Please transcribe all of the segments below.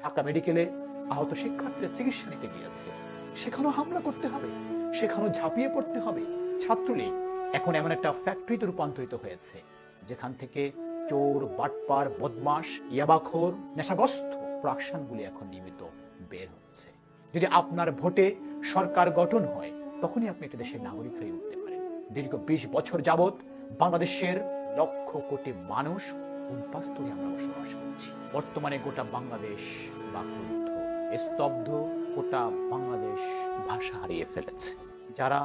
ঢাকা মেডিকেলে আহত শিক্ষার্থীরা চিকিৎসা নিতে গিয়েছে, সেখানেও হামলা করতে হবে, সেখানেও ঝাঁপিয়ে পড়তে হবে। ছাত্রলীগ এখন এমন একটা ফ্যাক্টরিতে রূপান্তরিত হয়েছে যেখান থেকে চোর, বাটপার, বদমাশ, ইয়াবাখোর, নেশাগ্রস্ত প্রাকশানগুলি এখন নিয়মিত বের হচ্ছে। যদি আপনার ভোটে সরকার গঠন হয়, তখনই আপনি একটা দেশের নাগরিক হয়ে উঠতে পারেন। দীর্ঘ 20 বছর যাবৎ বাংলাদেশের লক্ষ কোটি মানুষ উদ্বাস্তুরে আমরা বসবাস করছি। বর্তমানে গোটা বাংলাদেশ বাকরুদ্ধ, স্তব্ধ, গোটা বাংলাদেশ ভাষা হারিয়ে ফেলেছে। যারা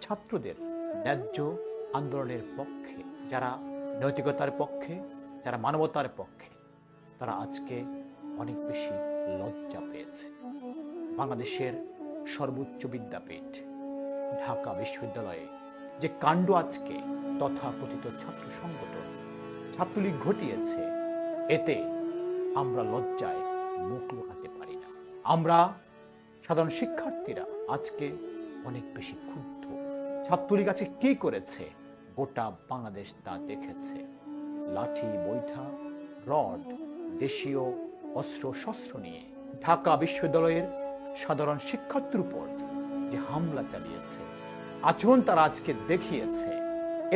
ছাত্রদের ন্যায্য আন্দোলনের পক্ষে, যারা নৈতিকতার পক্ষে, যারা মানবতার পক্ষে, তারা আজকে অনেক বেশি লজ্জা পেয়েছে। বাংলাদেশের সর্বোচ্চ বিদ্যাপীঠ ঢাকা বিশ্ববিদ্যালয়ে যে কাণ্ড আজকে তথাকথিত ছাত্র সংগঠন ছাত্রলীগ ঘটিয়েছে, এতে আমরা লজ্জায় মুখ লুকাতে পারি না। আমরা সাধারণ শিক্ষার্থীরা আজকে অনেক বেশি ক্ষুব্ধ। ছাত্রলীগ আজকে কি করেছে গোটা বাংলাদেশ তা দেখেছে। লাঠি, বৈঠা, রড, দেশীয় অস্ত্র শস্ত্র নিয়ে ঢাকা বিশ্ববিদ্যালয়ের সাধারণ শিক্ষার্থীর উপর যে হামলা চালিয়েছে, আচরণ তারা আজকে দেখিয়েছে,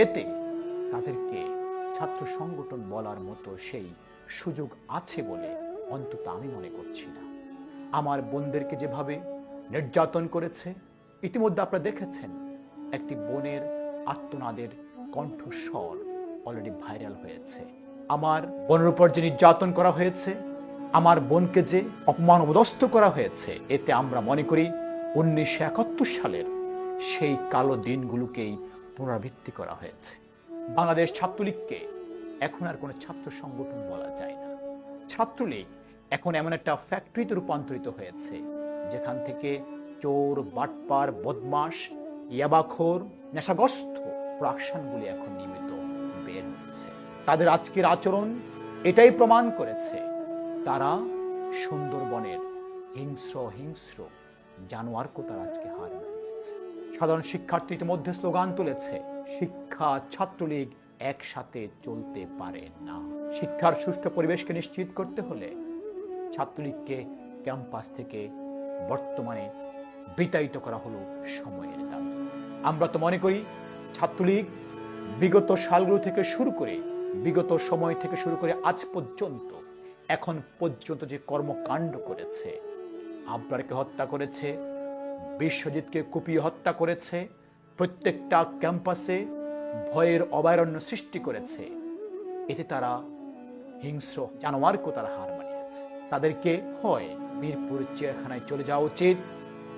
এতে তাদেরকে ছাত্র সংগঠন বলার মতো সেই সুযোগ আছে বলে অন্তত আমি মনে করছি না। আমার বোনদেরকে যেভাবে নির্যাতন করেছে, ইতিমধ্যে আপনারা দেখেছেন একটি বোনের আর্তনাদের কণ্ঠস্বর অলরেডি ভাইরাল হয়েছে। আমার বোনের উপর যে নির্যাতন করা হয়েছে, আমার বোনকে যে অপমান অবদস্থ করা হয়েছে, এতে আমরা মনে করি 1971 সালের সেই কালো দিনগুলোকেই পুনরাবৃত্তি করা হয়েছে। বাংলাদেশ ছাত্রলীগকে এখন আর কোনো ছাত্র সংগঠন বলা যায় না। ছাত্রলীগ এখন এমন একটা ফ্যাক্টরিতে রূপান্তরিত হয়েছে যেখান থেকে চোর, বাটপার, বদমাশ, ইয়াবাখোর, নেশাগ্রস্ত প্রাকশানগুলি এখন নিয়মিত বের হচ্ছে। তাদের আজকের আচরণ এটাই প্রমাণ করেছে তারা সুন্দরবনের হিংস্র জানোয়ারকে তারা আজকে হার মানিয়েছে। সাধারণ শিক্ষার্থীদের মধ্যে স্লোগান তুলেছে, শিক্ষা ছাত্রলীগ একসাথে চলতে পারে না। শিক্ষার সুষ্ঠু পরিবেশকে নিশ্চিত করতে হলে ছাত্রলীগকে ক্যাম্পাস থেকে বর্তমানে বিতাড়িত করা হলো সময়ের দাবি। আমরা তো মনে করি ছাত্রলীগ বিগত সালগুলো থেকে শুরু করে, বিগত সময় থেকে শুরু করে আজ পর্যন্ত, এখন পর্যন্ত যে কর্মকাণ্ড করেছে, আবরারকে হত্যা করেছে, বিশ্বজিৎকে কুপিয়ে হত্যা করেছে, প্রত্যেকটা ক্যাম্পাসে ভয়ের অভয়ারণ্য সৃষ্টি করেছে, এতে তারা হিংস্র জানোয়ারকে তারা হার মানিয়েছে। তাদেরকে হয় মিরপুর চিড়িয়াখানায় চলে যাওয়া উচিত,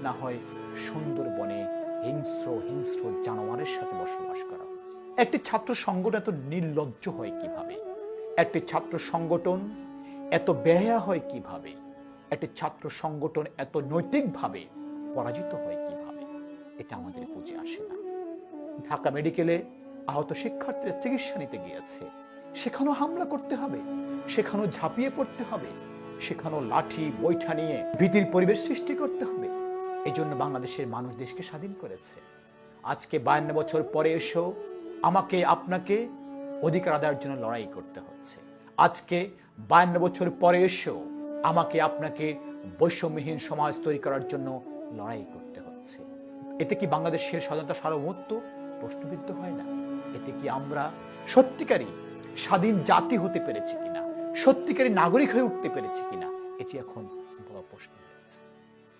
না হয় সুন্দরবনে হিংস্র জানোয়ারের সাথে বসবাস করা উচিত। একটি ছাত্র সংগঠন এত নির্লজ্জ হয় কিভাবে? একটি ছাত্র সংগঠন এত বেহায়া হয় কিভাবে? একটি ছাত্র সংগঠন এত নৈতিকভাবে পরাজিত হয় কিভাবে? এটা আমাদের বুঝে আসে না। ঢাকা মেডিকেলে আহত শিক্ষার্থীরা চিকিৎসা নিতে গিয়েছে, সেখানেও হামলা করতে হবে, সেখানেও ঝাঁপিয়ে পড়তে হবে, সেখানেও লাঠি বৈঠা নিয়ে ভীতির পরিবেশ সৃষ্টি করতে হবে। এই জন্য বাংলাদেশের মানুষ দেশকে স্বাধীন করেছে। আজকে 52 বছর পরে এসেও আমাকে আপনাকে অধিকার আদায়ের জন্য লড়াই করতে হচ্ছে। আজকে 52 বছর পরে এসেও আমাকে আপনাকে বৈষম্যহীন সমাজ তৈরি করার জন্য লড়াই করতে হচ্ছে। এতে কি বাংলাদেশের স্বাধীনতা সার্বভৌমত্ব প্রশ্নবিদ্ধ হয় না? এতে কি আমরা সত্যিকারই স্বাধীন জাতি হতে পেরেছি কিনা, সত্যিকারী নাগরিক হয়ে উঠতে পেরেছি কিনা, এটি এখন বড় প্রশ্ন হয়েছে।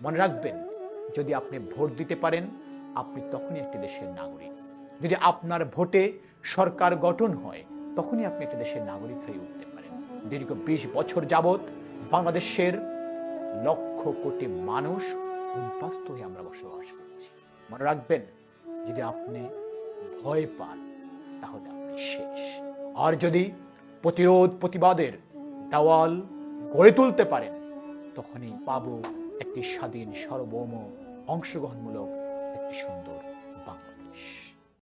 মনে রাখবেন, যদি আপনি ভোট দিতে পারেন, আপনি তখনই একটি দেশের নাগরিক। যদি আপনার ভোটে সরকার গঠন হয়, তখনই আপনি একটি দেশের নাগরিক হয়ে উঠতে পারেন। দীর্ঘ 20 বছর যাবৎ বাংলাদেশের লক্ষ কোটি মানুষ উদ্বাস্ত হয়ে আমরা বসবাস করছি। মনে রাখবেন, যদি আপনি ভয় পান, তাহলে আপনি শেষ। আর যদি প্রতিরোধ প্রতিবাদের দেওয়াল গড়ে তুলতে পারেন, তখনই পাবো একটি স্বাধীন সার্বভৌম অংশগ্রহণমূলক একটি সুন্দর